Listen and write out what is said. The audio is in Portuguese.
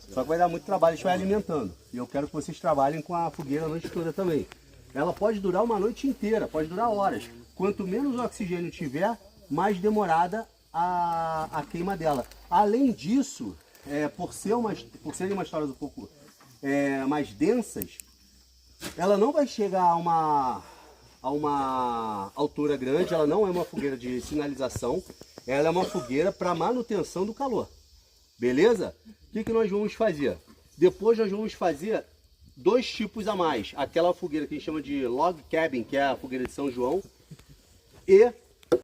Só que vai dar muito trabalho, a gente vai alimentando. E eu quero que vocês trabalhem com a fogueira a noite toda também. Ela pode durar uma noite inteira, pode durar horas. Quanto menos oxigênio tiver, mais demorada a queima dela. Além disso, por serem umas toras um pouco mais densas, ela não vai chegar a uma altura grande, ela não é uma fogueira de sinalização, ela é uma fogueira para manutenção do calor. Beleza? O que nós vamos fazer? Depois nós vamos fazer 2 tipos a mais. Aquela fogueira que a gente chama de log cabin, que é a fogueira de São João, e